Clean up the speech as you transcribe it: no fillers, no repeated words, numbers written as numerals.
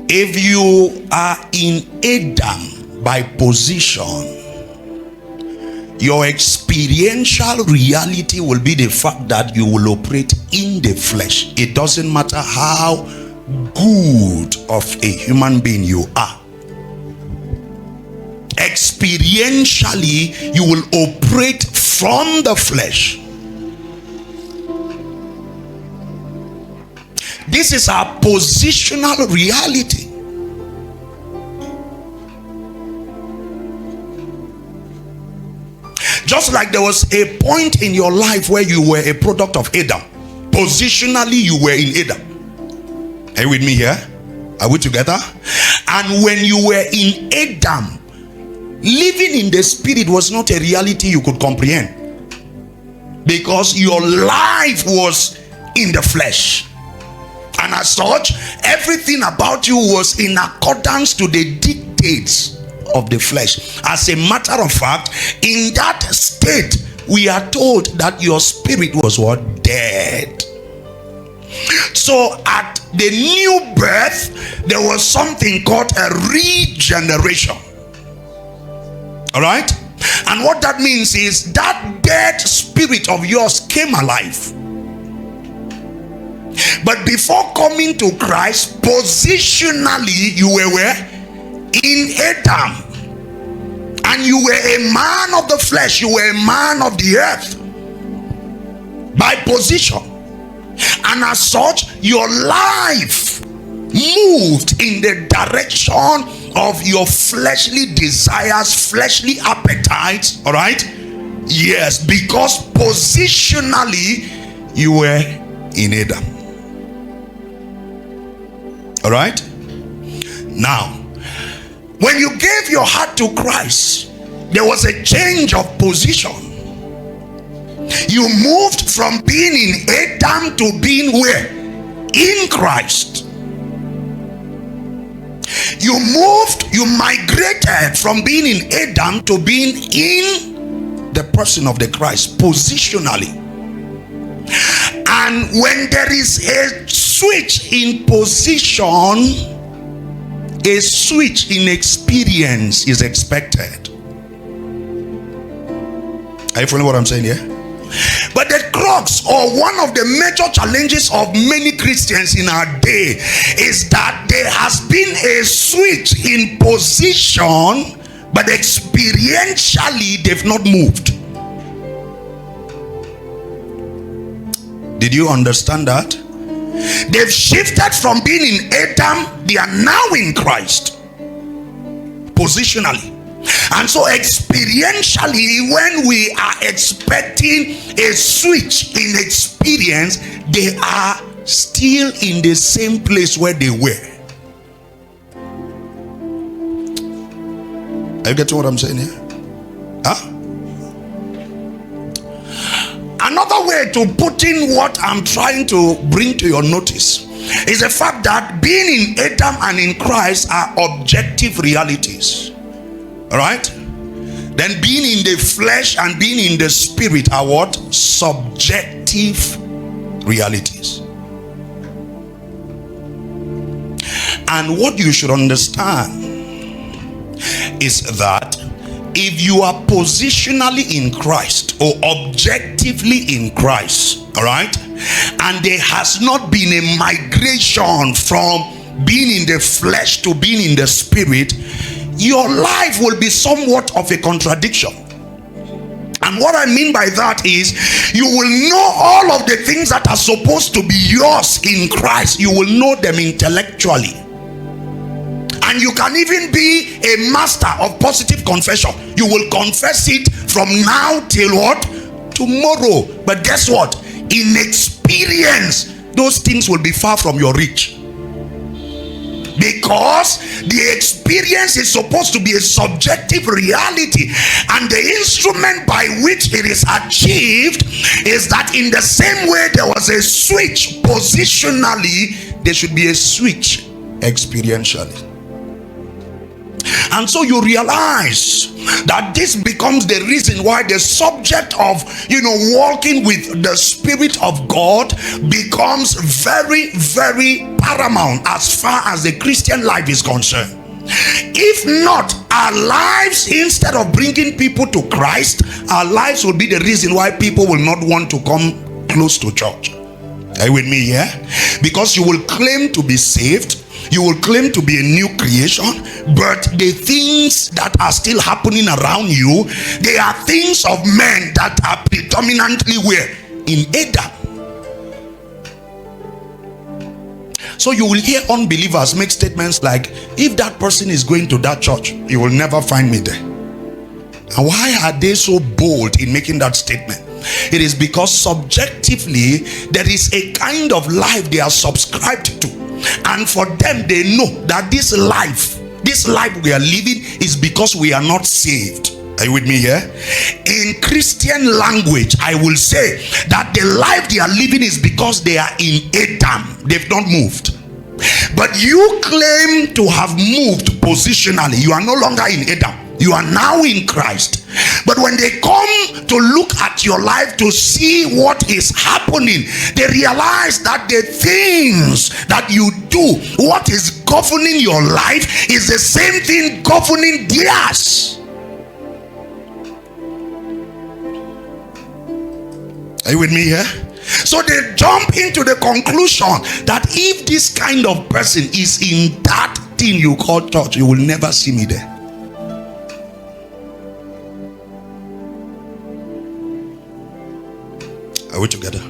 If you are in Adam by position, your experiential reality will be the fact that you will operate in the flesh. It doesn't matter how good of a human being you are. Experientially, you will operate from the flesh. This is our positional reality. Just like there was a point in your life where you were a product of Adam. Positionally, you were in Adam. Are you with me here? Are we together? And when you were in Adam, living in the spirit was not a reality you could comprehend, because your life was in the flesh. And as such, everything about you was in accordance to the dictates of the flesh. As a matter of fact, in that state, we are told that your spirit was what? Dead. So at the new birth, there was something called a regeneration. All right? And what that means is that dead spirit of yours came alive. But before coming to Christ, positionally, you were where? In Adam. And you were a man of the flesh. You were a man of the earth. By position. And as such, your life moved in the direction of your fleshly desires, fleshly appetites. All right? Yes, because positionally, you were in Adam. All right? Now, when you gave your heart to Christ, there was a change of position. You moved from being in Adam to being where? In Christ. You migrated from being in Adam to being in the person of the Christ, positionally. And when there is a switch in position, a switch in experience is expected. Are you following what I'm saying here? But the crux, or one of the major challenges of many Christians in our day, is that there has been a switch in position, but experientially they've not moved. Did you understand that? They've shifted from being in Adam, they are now in Christ. Positionally. And so experientially, when we are expecting a switch in experience, they are still in the same place where they were. Are you getting what I'm saying here? Huh? Another way to put in what I'm trying to bring to your notice is the fact that being in Adam and in Christ are objective realities. All right? Then being in the flesh and being in the spirit are what? Subjective realities. And what you should understand is that if you are positionally in Christ or objectively in Christ, all right, and there has not been a migration from being in the flesh to being in the spirit, your life will be somewhat of a contradiction. And what I mean by that is, you will know all of the things that are supposed to be yours in Christ. You will know them intellectually. And you can even be a master of positive confession. You will confess it from now till what? Tomorrow. But guess what? In experience, those things will be far from your reach. Because the experience is supposed to be a subjective reality, and the instrument by which it is achieved is that in the same way there was a switch positionally, there should be a switch experientially. And so you realize that this becomes the reason why the subject subject of, walking with the Spirit of God becomes very, very paramount as far as the Christian life is concerned. If not, our lives, instead of bringing people to Christ, our lives will be the reason why people will not want to come close to church. Are you with me here? Because you will claim to be saved, you will claim to be a new creation, but the things that are still happening around you, they are things of men that are predominantly where? In Adam. So you will hear unbelievers make statements like, if that person is going to that church, you will never find me there. And why are they so bold in making that statement? It is because subjectively there is a kind of life they are subscribed to, and for them they know that this life we are living is because we are not saved. Are you with me here? In Christian language, I will say that the life they are living is because they are in Adam. They've not moved. But you claim to have moved positionally. You are no longer in Adam. You are now in Christ. But when they come to look at your life to see what is happening, they realize that the things that you do, what is governing your life, is the same thing governing theirs. Are you with me here? So they jump into the conclusion that if this kind of person is in that thing you call church, you will never see me there. Are we together?